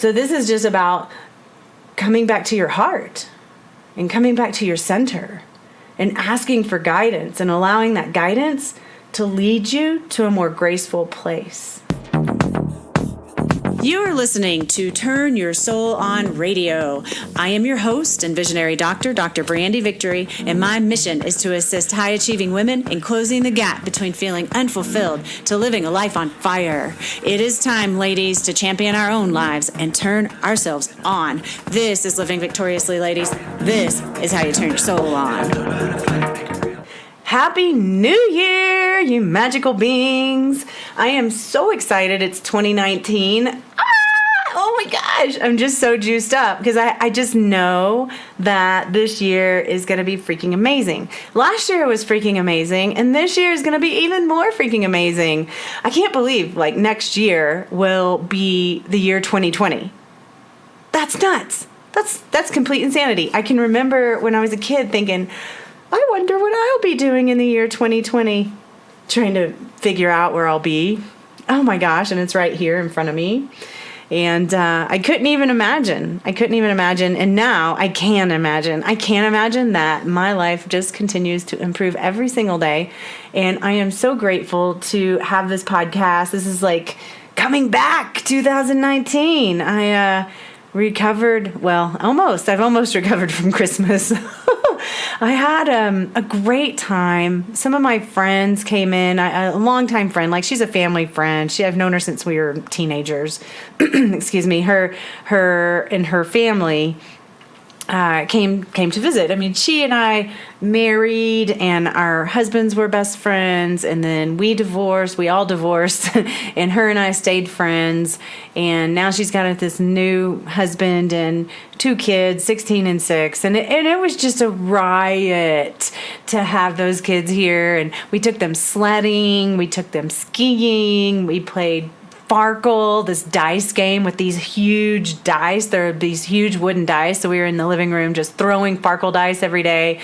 So this is just about coming back to your heart and coming back to your center and asking for guidance and allowing that guidance to lead you to a more graceful place. You are listening to Turn Your Soul On Radio. I am your host and visionary doctor, Dr. Brandy Victory, and my mission is to assist high-achieving women in closing the gap between feeling unfulfilled to living a life on fire. It is time, ladies, to champion our own lives and turn ourselves on. This is Living Victoriously, ladies. This is how you turn your soul on. Happy New Year, you magical beings. I am so excited it's 2019. Oh my gosh, I'm just so juiced up because I just know that this year is going to be freaking amazing. Last year was freaking amazing, and this year is going to be even more freaking amazing. I can't believe next year will be the year 2020. That's nuts. That's complete insanity. I can remember when I was a kid thinking, I wonder what I'll be doing in the year 2020, trying to figure out where I'll be. Oh my gosh, and it's right here in front of me. And I couldn't even imagine. And now I can imagine. I can imagine that my life just continues to improve every single day. And I am so grateful to have this podcast. This is like coming back 2019. I recovered, almost. I've almost recovered from Christmas. I had a great time. Some of my friends came in. A longtime friend, she's a family friend. I've known her since we were teenagers. Excuse me. Her and her family came to visit. I mean, she and I married, and our husbands were best friends, and then we divorced. We all divorced, and her and I stayed friends. And now she's got this new husband and 2 kids, 16 and 6, and it was just a riot to have those kids here. And we took them sledding, we took them skiing, we played Farkle, this dice game with these huge dice. There are these huge wooden dice. So we were in the living room just throwing Farkle dice every day.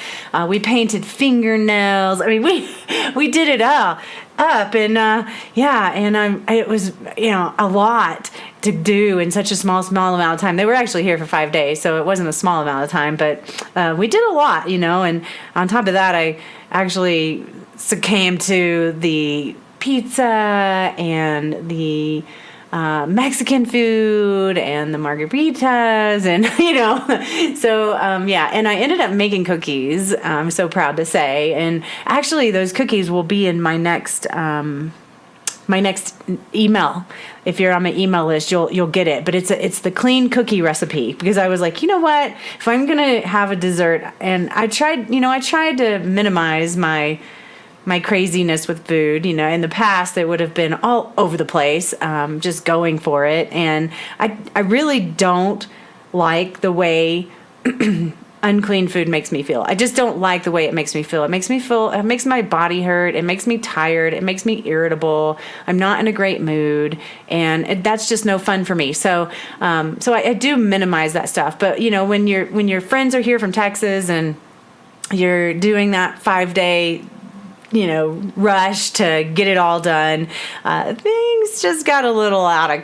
We painted fingernails. I mean, we did it all up. And it was, a lot to do in such a small amount of time. They were actually here for 5 days, so it wasn't a small amount of time, but we did a lot, and on top of that, I actually succumbed to the pizza and the Mexican food and the margaritas and, and I ended up making cookies. I'm so proud to say. And actually those cookies will be in my next email. If you're on my email list, you'll get it. But it's the clean cookie recipe, because I was like, you know what? If I'm going to have a dessert, and I tried to minimize my craziness with food. In the past, it would have been all over the place, just going for it. And I really don't like the way unclean food makes me feel. I just don't like the way it makes me feel. It makes my body hurt. It makes me tired. It makes me irritable. I'm not in a great mood. And that's just no fun for me. So I do minimize that stuff. But, when your friends are here from Texas and you're doing that 5-day rush to get it all done, things just got a little out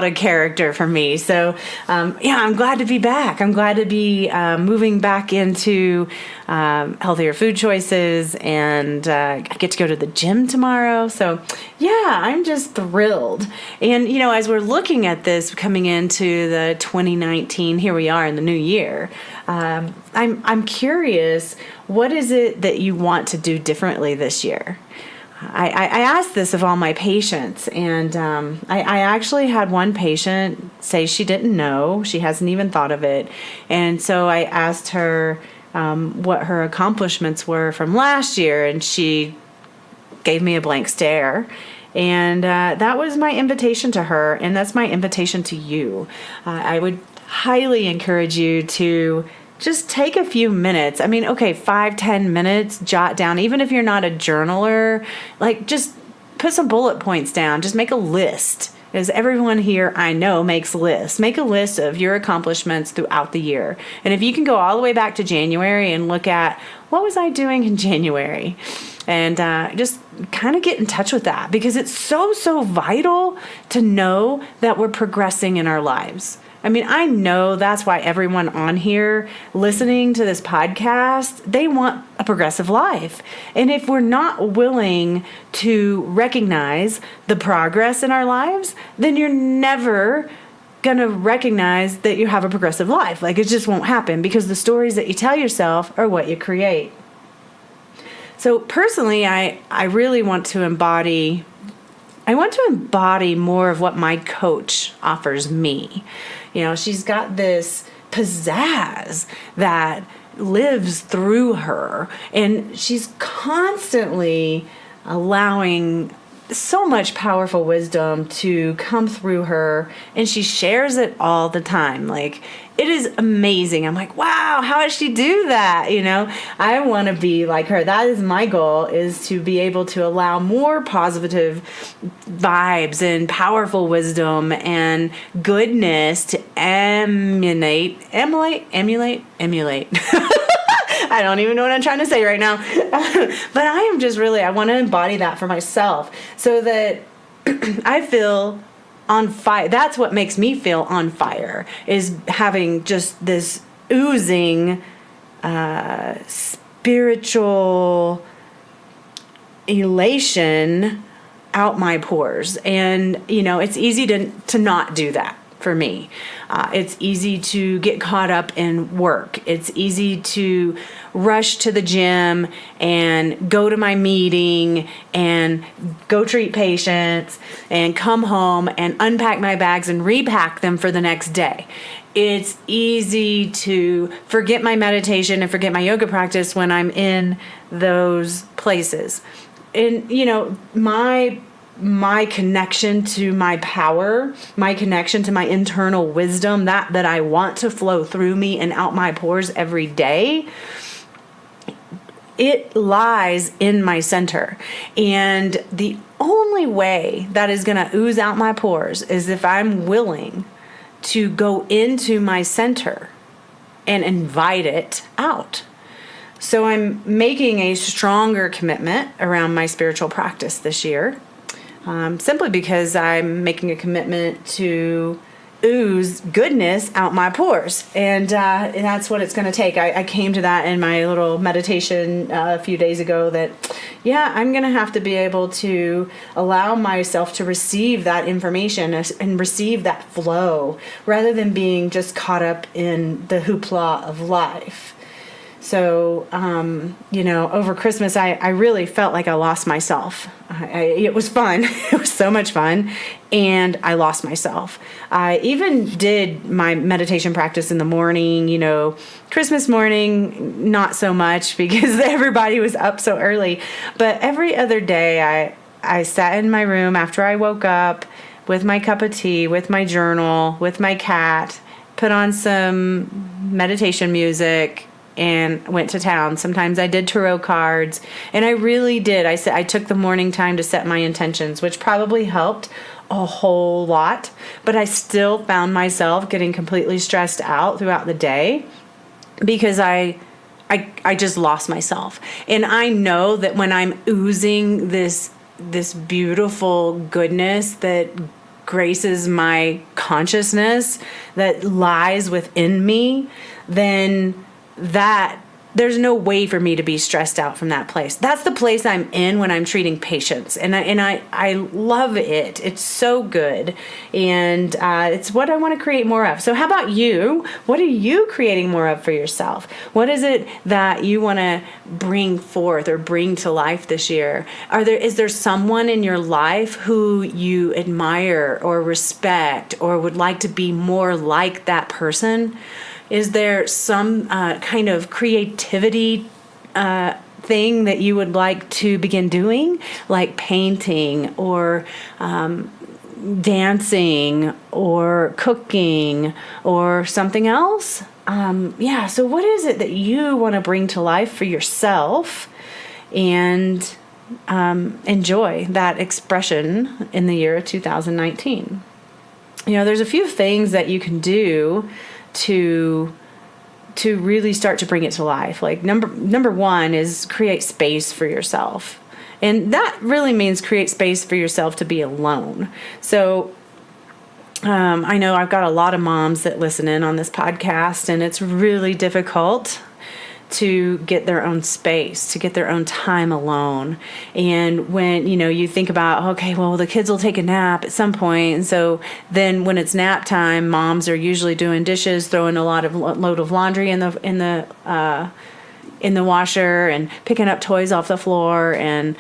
of character for me. So, I'm glad to be back. I'm glad to be moving back into healthier food choices, and I get to go to the gym tomorrow. So, I'm just thrilled. And, as we're looking at this coming into the 2019, here we are in the new year, I'm curious, what is it that you want to do differently this year? I asked this of all my patients, and I actually had one patient say she didn't know. She hasn't even thought of it. And so I asked her what her accomplishments were from last year, and she gave me a blank stare. And that was my invitation to her, and that's my invitation to you. I would highly encourage you to just take a few minutes. 5-10 minutes, jot down, even if you're not a journaler, just put some bullet points down. Just make a list. Because everyone here I know makes lists. Make a list of your accomplishments throughout the year. And if you can go all the way back to January and look at, what was I doing in January? And just kind of get in touch with that, because it's so vital to know that we're progressing in our lives. I mean, I know that's why everyone on here listening to this podcast, they want a progressive life. And if we're not willing to recognize the progress in our lives, then you're never going to recognize that you have a progressive life. Like, it just won't happen, because the stories that you tell yourself are what you create. So personally, I really want to embody more of what my coach offers me. You know, she's got this pizzazz that lives through her, and she's constantly allowing so much powerful wisdom to come through her, and she shares it all the time. Like, it is amazing. I'm like, wow, how does she do that? You know, I want to be like her. That is my goal, is to be able to allow more positive vibes and powerful wisdom and goodness to emulate. I don't even know what I'm trying to say right now. But I am just really, I want to embody that for myself, so that I feel on fire. That's what makes me feel on fire, is having just this oozing spiritual elation out my pores. And, you know, it's easy to not do that for me. It's easy to get caught up in work. It's easy to rush to the gym and go to my meeting and go treat patients and come home and unpack my bags and repack them for the next day. It's easy to forget my meditation and forget my yoga practice when I'm in those places. And, you know, my connection to my power, my connection to my internal wisdom, that I want to flow through me and out my pores every day, it lies in my center. And the only way that is going to ooze out my pores is if I'm willing to go into my center and invite it out. So I'm making a stronger commitment around my spiritual practice this year. Simply because I'm making a commitment to ooze goodness out my pores. And that's what it's going to take. I came to that in my little meditation a few days ago, that, yeah, I'm going to have to be able to allow myself to receive that information and receive that flow, rather than being just caught up in the hoopla of life. So, you know, over Christmas, I really felt like I lost myself. It was fun. It was so much fun. And I lost myself. I even did my meditation practice in the morning. You know, Christmas morning, not so much, because everybody was up so early. But every other day, I sat in my room after I woke up with my cup of tea, with my journal, with my cat, put on some meditation music, and went to town. Sometimes I did tarot cards, and I really did. I took the morning time to set my intentions, which probably helped a whole lot, but I still found myself getting completely stressed out throughout the day, because I just lost myself. And I know that when I'm oozing this beautiful goodness that graces my consciousness, that lies within me, then that there's no way for me to be stressed out from that place. That's the place I'm in when I'm treating patients. And I love it. It's so good. And it's what I want to create more of. So how about you? What are you creating more of for yourself? What is it that you want to bring forth or bring to life this year? Is there someone in your life who you admire or respect or would like to be more like that person? Is there some kind of creativity thing that you would like to begin doing, like painting or dancing or cooking or something else? So what is it that you want to bring to life for yourself and enjoy that expression in the year of 2019? You know, there's a few things that you can do to really start to bring it to life. Like number one is create space for yourself. And that really means create space for yourself to be alone. So I know I've got a lot of moms that listen in on this podcast, and it's really difficult to get their own space, to get their own time alone. And when, you think about, okay, well, the kids will take a nap at some point. And so then when it's nap time, moms are usually doing dishes, throwing a load of laundry in the washer and picking up toys off the floor, and,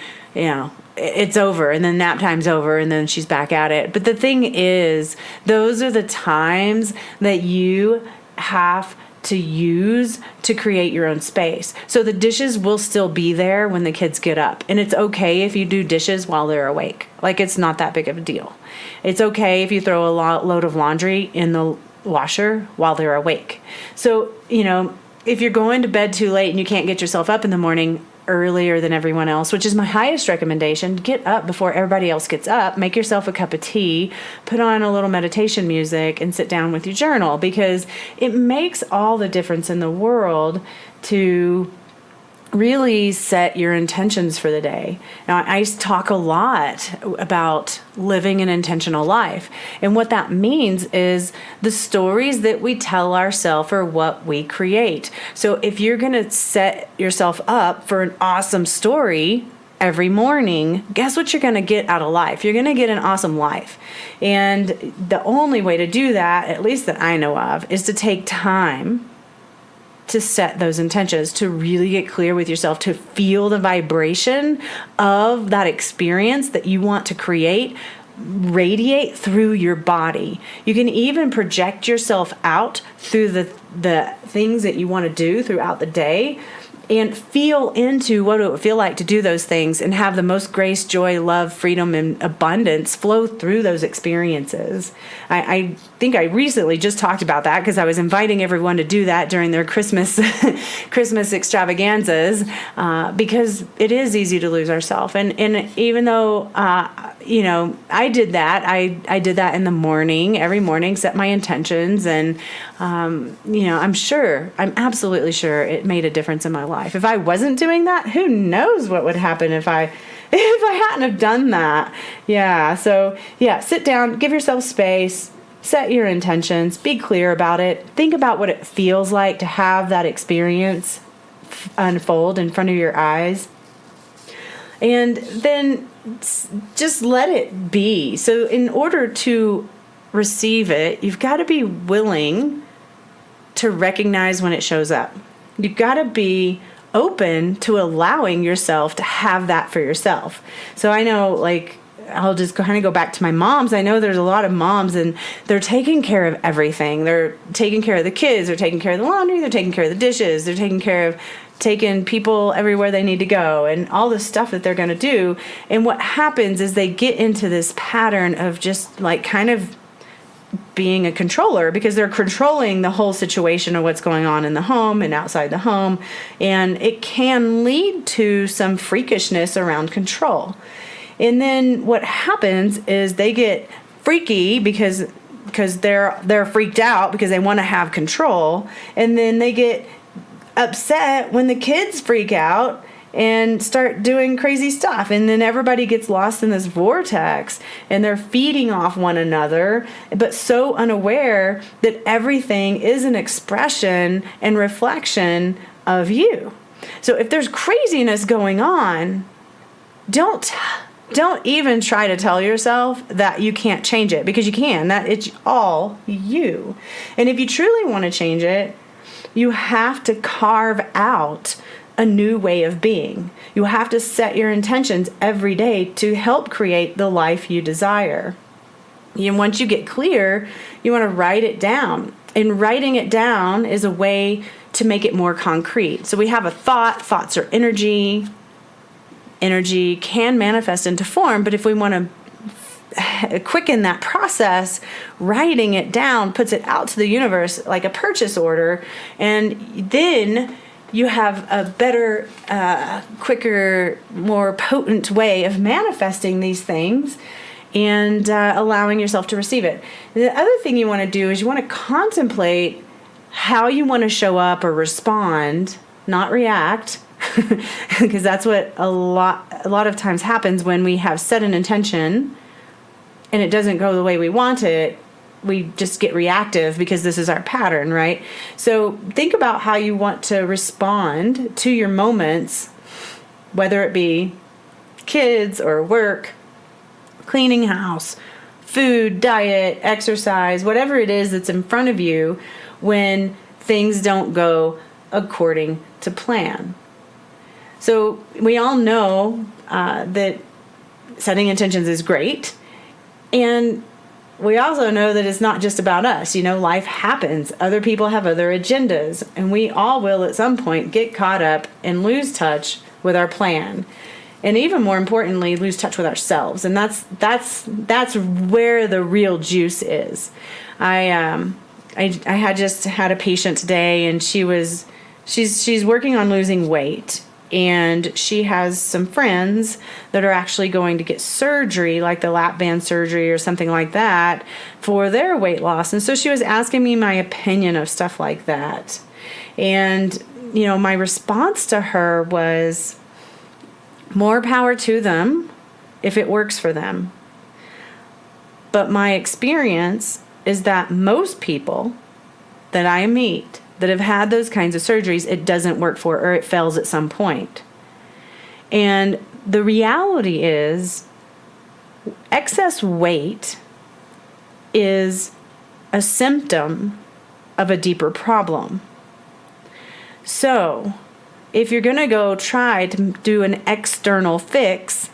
it's over, and then nap time's over, and then she's back at it. But the thing is, those are the times that you have to use to create your own space. So the dishes will still be there when the kids get up. And it's okay if you do dishes while they're awake. Like, it's not that big of a deal. It's okay if you throw a load of laundry in the washer while they're awake. So, if you're going to bed too late and you can't get yourself up in the morning earlier than everyone else, which is my highest recommendation, get up before everybody else gets up, make yourself a cup of tea, put on a little meditation music, and sit down with your journal, because it makes all the difference in the world to really set your intentions for the day. Now, I talk a lot about living an intentional life. And what that means is the stories that we tell ourselves are what we create. So if you're going to set yourself up for an awesome story every morning, guess what you're going to get out of life? You're going to get an awesome life. And the only way to do that, at least that I know of, is to take time to set those intentions, to really get clear with yourself, to feel the vibration of that experience that you want to create radiate through your body. You can even project yourself out through the things that you want to do throughout the day, and feel into what it would feel like to do those things and have the most grace, joy, love, freedom, and abundance flow through those experiences. I think I recently just talked about that because I was inviting everyone to do that during their Christmas extravaganzas, because it is easy to lose ourselves. And even though, I did that, I did that in the morning, every morning, set my intentions, and, I'm absolutely sure it made a difference in my life. If I wasn't doing that, who knows what would happen if I hadn't have done that. Yeah. So sit down, give yourself space, set your intentions, be clear about it. Think about what it feels like to have that experience unfold in front of your eyes. And then just let it be. So in order to receive it, you've got to be willing to recognize when it shows up. You've got to be open to allowing yourself to have that for yourself. So I know, I'll just kind of go back to my moms. I know there's a lot of moms, and they're taking care of everything. They're taking care of the kids. They're taking care of the laundry. They're taking care of the dishes. They're taking care of taking people everywhere they need to go, and all the stuff that they're going to do. And what happens is they get into this pattern of just kind of being a controller, because they're controlling the whole situation of what's going on in the home and outside the home. And it can lead to some freakishness around control. And then what happens is they get freaky because they're freaked out because they want to have control. And then they get upset when the kids freak out and start doing crazy stuff. And then everybody gets lost in this vortex, and they're feeding off one another, but so unaware that everything is an expression and reflection of you. So if there's craziness going on, don't even try to tell yourself that you can't change it, because you can. That it's all you. And if you truly want to change it, you have to carve out a new way of being. You have to set your intentions every day to help create the life you desire. And once you get clear, you want to write it down. And writing it down is a way to make it more concrete. So we have a thought. Thoughts are energy. Energy can manifest into form, but if we want to quicken that process, writing it down puts it out to the universe like a purchase order, and then you have a better, quicker, more potent way of manifesting these things and allowing yourself to receive it. The other thing you want to do is you want to contemplate how you want to show up or respond, not react, because that's what a lot of times happens when we have set an intention and it doesn't go the way we want it. we just get reactive because this is our pattern, right? So think about how you want to respond to your moments, whether it be kids or work, cleaning house, food, diet, exercise, whatever it is that's in front of you when things don't go according to plan. So we all know that setting intentions is great. And we also know that it's not just about us. Life happens. Other people have other agendas. And we all will at some point get caught up and lose touch with our plan. And even more importantly, lose touch with ourselves. And that's where the real juice is. I had just had a patient today, and she's working on losing weight, and she has some friends that are actually going to get surgery, like the lap band surgery or something like that, for their weight loss. And so she was asking me my opinion of stuff like that. And my response to her was, more power to them if it works for them. But my experience is that most people that I meet that have had those kinds of surgeries, it doesn't work for, or it fails at some point. And the reality is, excess weight is a symptom of a deeper problem. So, if you're going to go try to do an external fix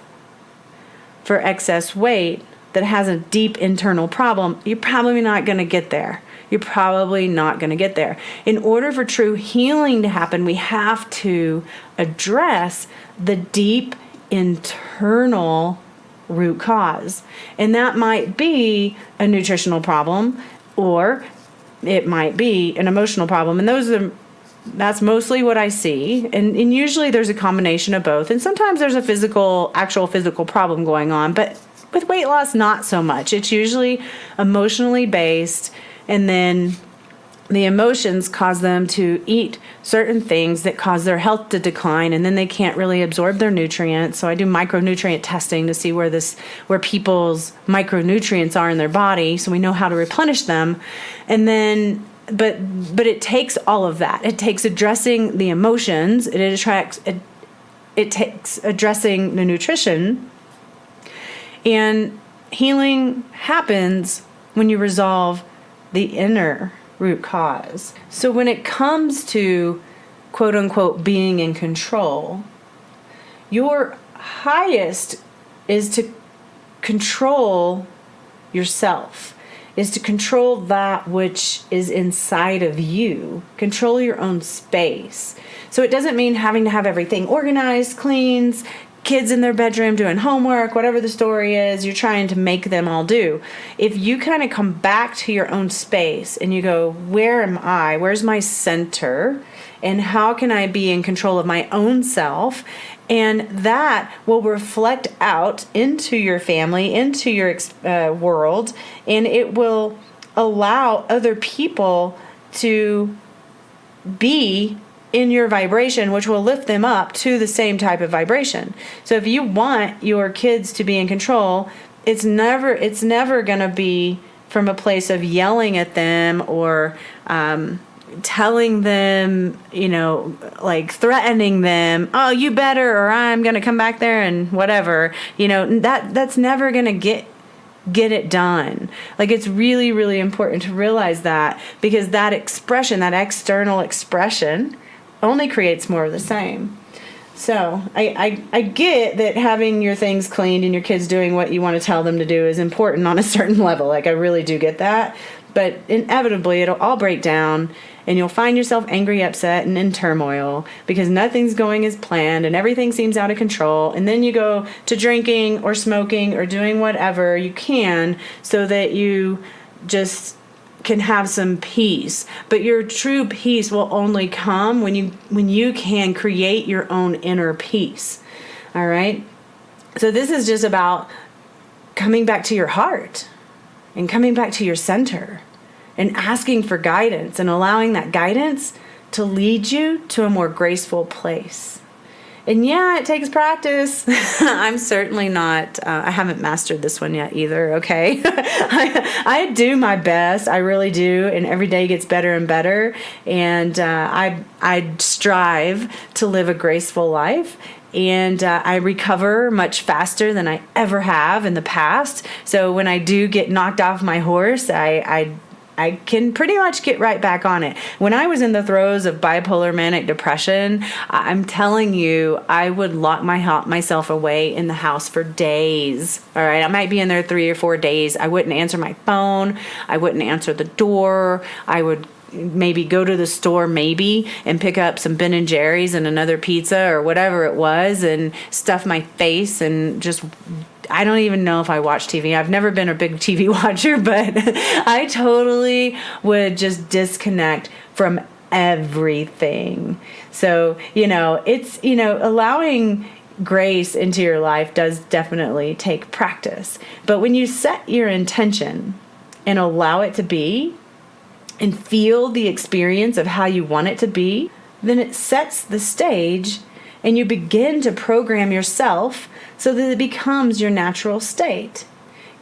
for excess weight that has a deep internal problem, you're probably not going to get there. You're probably not going to get there. In order for true healing to happen, we have to address the deep internal root cause. And that might be a nutritional problem, or it might be an emotional problem. And that's mostly what I see. And usually there's a combination of both. And sometimes there's actual physical problem going on. But with weight loss, not so much. It's usually emotionally based. And then the emotions cause them to eat certain things that cause their health to decline. And then they can't really absorb their nutrients. So I do micronutrient testing to see where people's micronutrients are in their body, so we know how to replenish them. And then But it takes all of that. It takes addressing the emotions. It takes addressing the nutrition. And healing happens when you resolve the inner root cause. So when it comes to, quote unquote, being in control, your highest is to control yourself. Is to control that which is inside of you. Control your own space. So it doesn't mean having to have everything organized, cleans, kids in their bedroom doing homework, whatever the story is, you're trying to make them all do. If you kind of come back to your own space and you go, where am I? Where's my center? And how can I be in control of my own self? And that will reflect out into your family, into your world, and it will allow other people to be in your vibration, which will lift them up to the same type of vibration. So if you want your kids to be in control, it's never going to be from a place of yelling at them or telling them, like threatening them, oh, you better, or I'm going to come back there and whatever, that's never going to get it done. Like, it's really, really important to realize that, because that expression, that external expression, only creates more of the same. So I get that having your things cleaned and your kids doing what you want to tell them to do is important on a certain level. Like, I really do get that. But inevitably, it'll all break down, and you'll find yourself angry, upset, and in turmoil because nothing's going as planned and everything seems out of control. And then you go to drinking or smoking or doing whatever you can so that you just can have some peace. But your true peace will only come when you can create your own inner peace. All right? So this is just about coming back to your heart and coming back to your center and asking for guidance and allowing that guidance to lead you to a more graceful place. And yeah, it takes practice. I'm certainly not, I haven't mastered this one yet either, okay? I do my best, I really do, and every day gets better and better. And I strive to live a graceful life. And I recover much faster than I ever have in the past. So when I do get knocked off my horse, I can pretty much get right back on it. When I was in the throes of bipolar manic depression, I'm telling you, I would lock myself away in the house for days. All right, I might be in there 3 or 4 days. I wouldn't answer my phone. I wouldn't answer the door. I would maybe go to the store and pick up some Ben and Jerry's and another pizza or whatever it was and stuff my face and just, I don't even know if I watch TV. I've never been a big TV watcher, but I totally would just disconnect from everything. So, it's, allowing grace into your life does definitely take practice. But when you set your intention and allow it to be, and feel the experience of how you want it to be, then it sets the stage and you begin to program yourself so that it becomes your natural state.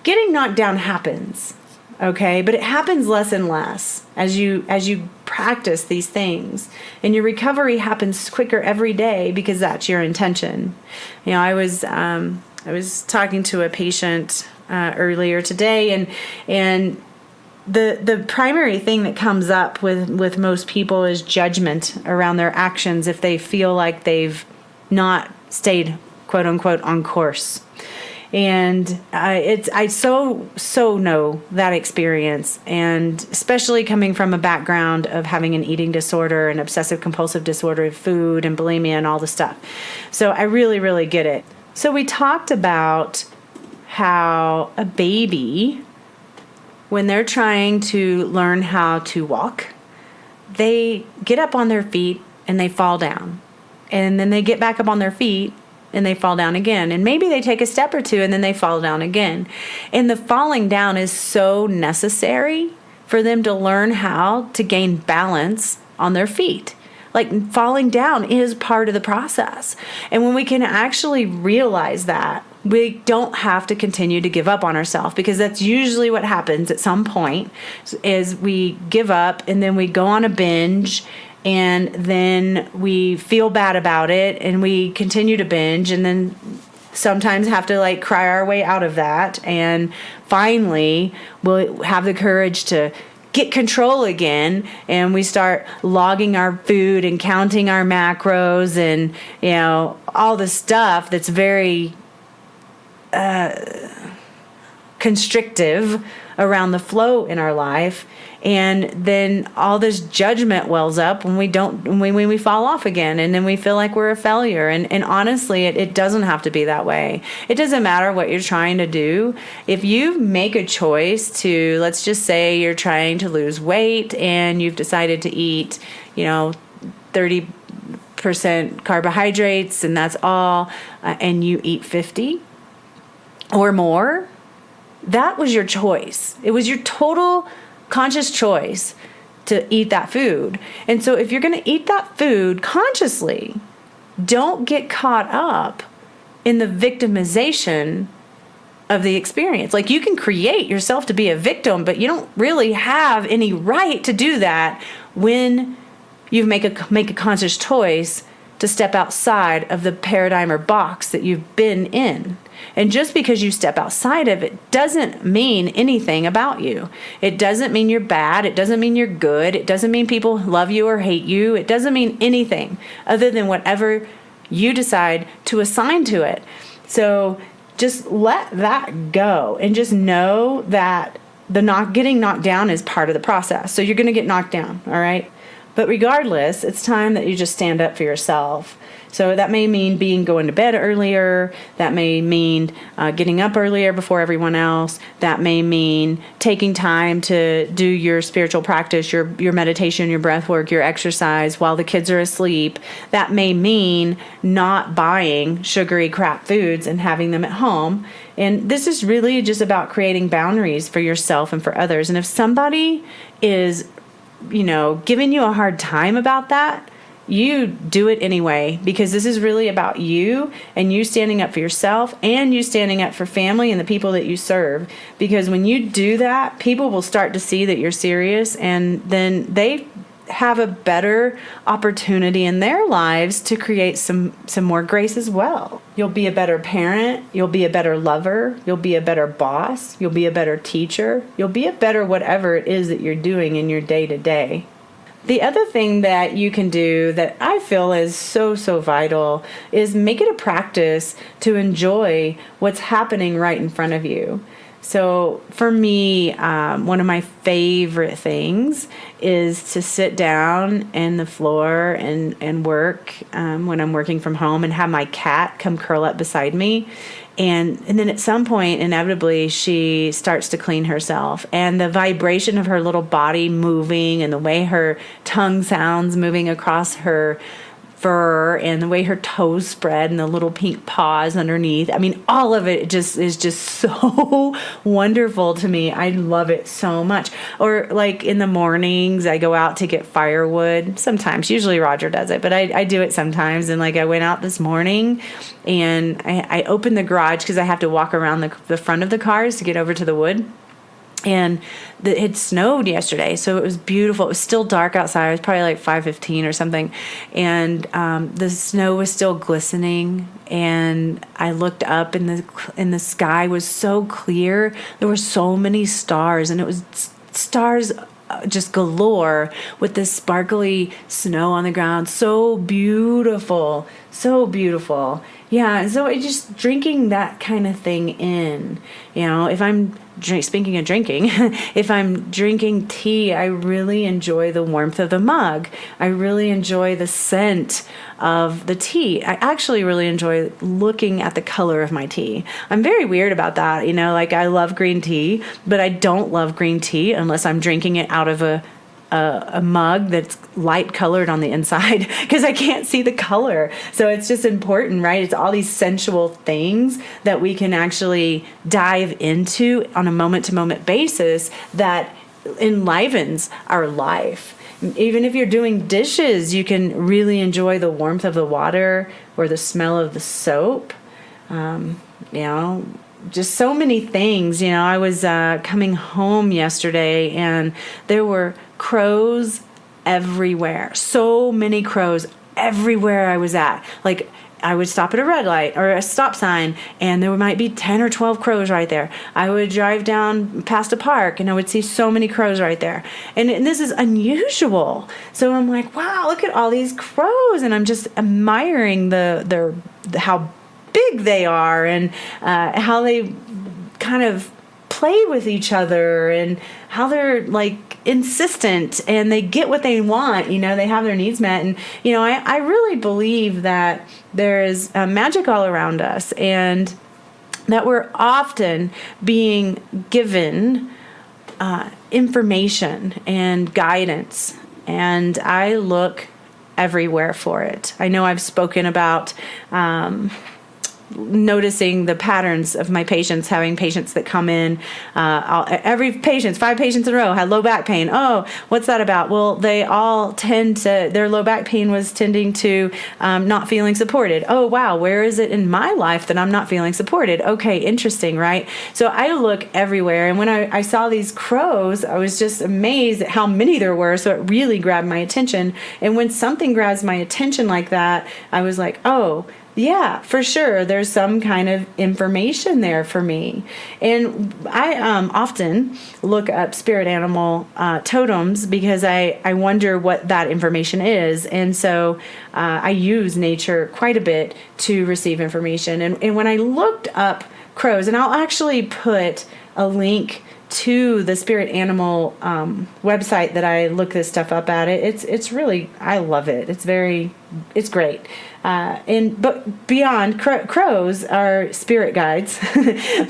Getting knocked down happens, okay? But it happens less and less as you practice these things. And your recovery happens quicker every day because that's your intention. I was talking to a patient earlier today, and the primary thing that comes up with most people is judgment around their actions if they feel like they've not stayed, quote unquote, on course. And I so know that experience, and especially coming from a background of having an eating disorder and obsessive compulsive disorder of food and bulimia and all the stuff. So I really, really get it. So we talked about how a baby, when they're trying to learn how to walk, they get up on their feet and they fall down. And then they get back up on their feet and they fall down again. And maybe they take a step or two and then they fall down again. And the falling down is so necessary for them to learn how to gain balance on their feet. Like, falling down is part of the process. And when we can actually realize that, we don't have to continue to give up on ourselves, because that's usually what happens at some point is we give up and then we go on a binge and then we feel bad about it and we continue to binge and then sometimes have to cry our way out of that. And finally we'll have the courage to get control again, and we start logging our food and counting our macros and all the stuff that's very constrictive around the flow in our life. And then all this judgment wells up when we fall off again, and then we feel like we're a failure. And honestly, it doesn't have to be that way. It doesn't matter what you're trying to do. If you make a choice to, let's just say you're trying to lose weight and you've decided to eat, 30% carbohydrates and that's all, and you eat 50 or more, that was your choice. It was your total conscious choice to eat that food. And so if you're going to eat that food consciously, don't get caught up in the victimization of the experience. You can create yourself to be a victim, but you don't really have any right to do that when you make a conscious choice to step outside of the paradigm or box that you've been in. And just because you step outside of it doesn't mean anything about you. It doesn't mean you're bad. It doesn't mean you're good. It doesn't mean people love you or hate you. It doesn't mean anything other than whatever you decide to assign to it. So just let that go and just know that getting knocked down is part of the process. So you're going to get knocked down, all right? But regardless, it's time that you just stand up for yourself. So that may mean going to bed earlier. That may mean getting up earlier before everyone else. That may mean taking time to do your spiritual practice, your meditation, your breath work, your exercise while the kids are asleep. That may mean not buying sugary crap foods and having them at home. And this is really just about creating boundaries for yourself and for others. And if somebody is giving you a hard time about that, you do it anyway, because this is really about you and you standing up for yourself and you standing up for family and the people that you serve. Because when you do that, people will start to see that you're serious, and then they have a better opportunity in their lives to create some more grace as well. You'll be a better parent, you'll be a better lover, you'll be a better boss, you'll be a better teacher, you'll be a better whatever it is that you're doing in your day-to-day. The other thing that you can do that I feel is so vital is make it a practice to enjoy what's happening right in front of you. So for me, one of my favorite things is to sit down in the floor and work when I'm working from home, and have my cat come curl up beside me. And then at some point, inevitably, she starts to clean herself. And the vibration of her little body moving, and the way her tongue sounds moving across her fur, and the way her toes spread, and the little pink paws underneath. I mean, all of it is just so wonderful to me. I love it so much. Or like in the mornings, I go out to get firewood. Sometimes, usually Roger does it, but I do it sometimes. And like I went out this morning, and I opened the garage because I have to walk around the front of the cars to get over to the wood. And it snowed yesterday, so it was beautiful. It was still dark outside. It was probably like 5:15 or something. And the snow was still glistening. And I looked up, and the sky was so clear. There were so many stars, and it was stars just galore with this sparkly snow on the ground. So beautiful. So beautiful. Yeah, and so just drinking that kind of thing in, if I'm speaking of drinking, if I'm drinking tea, I really enjoy the warmth of the mug. I really enjoy the scent of the tea. I actually really enjoy looking at the color of my tea. I'm very weird about that. Like I love green tea, but I don't love green tea unless I'm drinking it out of a mug that's light colored on the inside, because I can't see the color. So it's just important, right? It's all these sensual things that we can actually dive into on a moment-to-moment basis that enlivens our life. Even if you're doing dishes, you can really enjoy the warmth of the water or the smell of the soap. Just so many things. I was coming home yesterday, and there were crows everywhere. So many crows everywhere I was at. Like, I would stop at a red light or a stop sign, and there might be 10 or 12 crows right there. I would drive down past a park, and I would see so many crows right there. And this is unusual. So I'm like, wow, look at all these crows. And I'm just admiring how big they are, and how they kind of play with each other, and how they're like insistent, and they get what they want. They have their needs met. And I really believe that there is magic all around us, and that we're often being given information and guidance, and I look everywhere for it. I know I've spoken about noticing the patterns of my patients, having patients that come in, every patient, 5 patients in a row had low back pain. Oh, what's that about? Well, they all their low back pain was tending to not feeling supported. Oh, wow, where is it in my life that I'm not feeling supported? Okay, interesting, right? So I look everywhere, and when I saw these crows, I was just amazed at how many there were, so it really grabbed my attention. And when something grabs my attention like that, I was like, oh, yeah, for sure. There's some kind of information there for me. And I often look up spirit animal totems, because I wonder what that information is. And so I use nature quite a bit to receive information. And when I looked up crows, and I'll actually put a link to the spirit animal website that I look this stuff up at. It's really, I love it. It's great. But beyond, crows are spirit guides,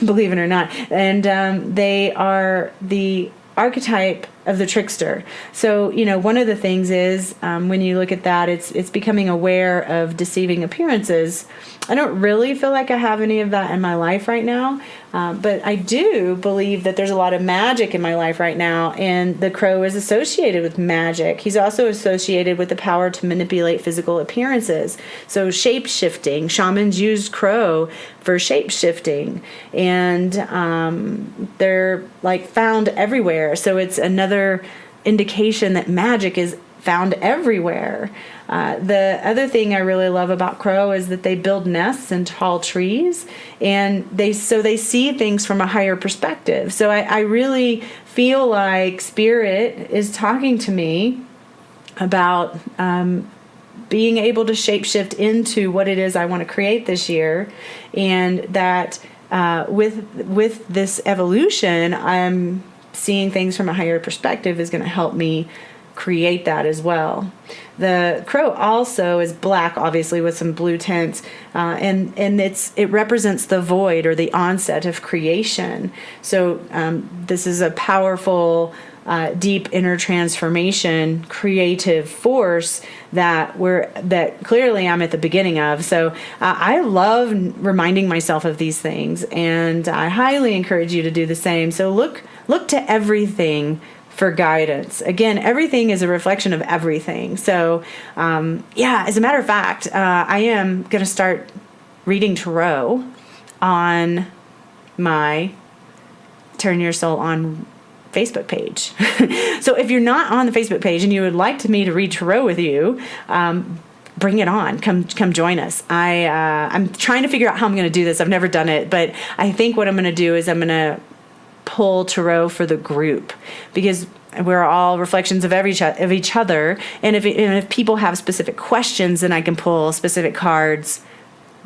believe it or not. And they are the archetype of the trickster. So, one of the things is when you look at that, it's becoming aware of deceiving appearances. I don't really feel like I have any of that in my life right now, but I do believe that there's a lot of magic in my life right now, and the crow is associated with magic. He's also associated with the power to manipulate physical appearances. So shape-shifting, shamans use crow for shape-shifting, and they're like found everywhere. So it's another indication that magic is found everywhere. The other thing I really love about crow is that they build nests in tall trees, and they see things from a higher perspective. So I really feel like Spirit is talking to me about being able to shapeshift into what it is I want to create this year, and that with this evolution, I'm seeing things from a higher perspective is going to help me create that as well. The crow also is black, obviously, with some blue tints, and it represents the void or the onset of creation. So this is a powerful, deep inner transformation, creative force that clearly I'm at the beginning of. So I love reminding myself of these things, and I highly encourage you to do the same. So look to everything for guidance. Again, everything is a reflection of everything. So, as a matter of fact, I am going to start reading tarot on my Turn Your Soul On Facebook page. So if you're not on the Facebook page and you would like me to read tarot with you, bring it on. Come join us. I'm trying to figure out how I'm going to do this. I've never done it, but I think what I'm going to do is I'm going to pull tarot for the group, because we're all reflections of each other. And if people have specific questions, then I can pull specific cards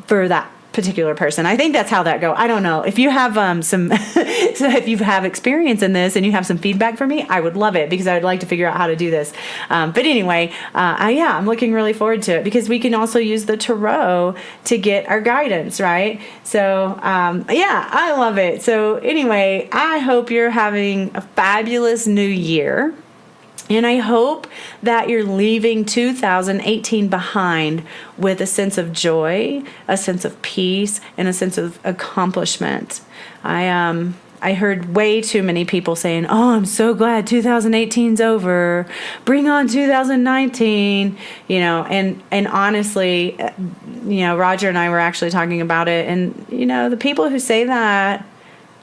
for that particular person. I think that's how that go. I don't know. If you have if you have experience in this and you have some feedback for me, I would love it, because I would like to figure out how to do this. But anyway, I'm looking really forward to it, because we can also use the tarot to get our guidance, right? So, I love it. So anyway, I hope you're having a fabulous new year. And I hope that you're leaving 2018 behind with a sense of joy, a sense of peace, and a sense of accomplishment. I heard way too many people saying, "Oh, I'm so glad 2018's over. Bring on 2019." And honestly, Roger and I were actually talking about it, and the people who say that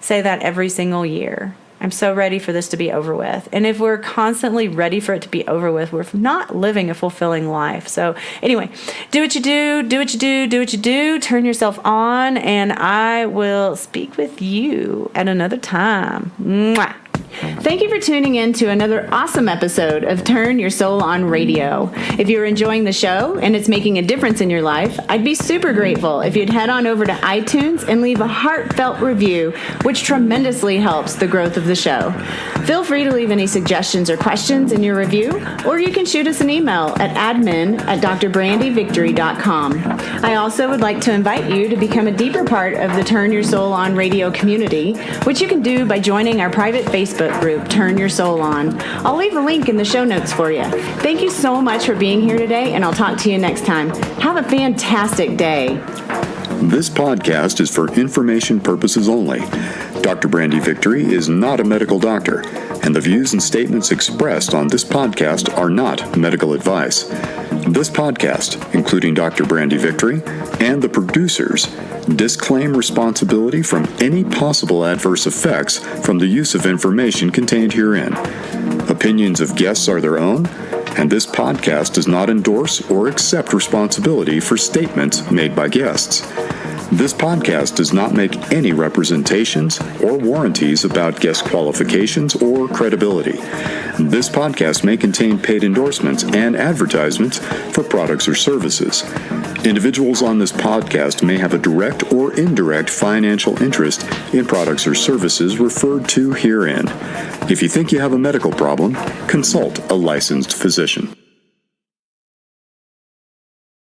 every single year. I'm so ready for this to be over with. And if we're constantly ready for it to be over with, we're not living a fulfilling life. So anyway, do what you do. Turn yourself on, and I will speak with you at another time. Mwah. Thank you for tuning in to another awesome episode of Turn Your Soul On Radio. If you're enjoying the show and it's making a difference in your life, I'd be super grateful if you'd head on over to iTunes and leave a heartfelt review, which tremendously helps the growth of the show. Feel free to leave any suggestions or questions in your review, or you can shoot us an email at admin@drbrandyvictory.com. I also would like to invite you to become a deeper part of the Turn Your Soul On Radio community, which you can do by joining our private Facebook group, Turn Your Soul On. I'll leave a link in the show notes for you. Thank you so much for being here today, and I'll talk to you next time. Have a fantastic day. This podcast is for information purposes only. Dr. Brandy Victory is not a medical doctor, and the views and statements expressed on this podcast are not medical advice. This podcast, including Dr. Brandy Victory and the producers, disclaim responsibility from any possible adverse effects from the use of information contained herein. Opinions of guests are their own, and this podcast does not endorse or accept responsibility for statements made by guests. This podcast does not make any representations or warranties about guest qualifications or credibility. This podcast may contain paid endorsements and advertisements for products or services. Individuals on this podcast may have a direct or indirect financial interest in products or services referred to herein. If you think you have a medical problem, consult a licensed physician.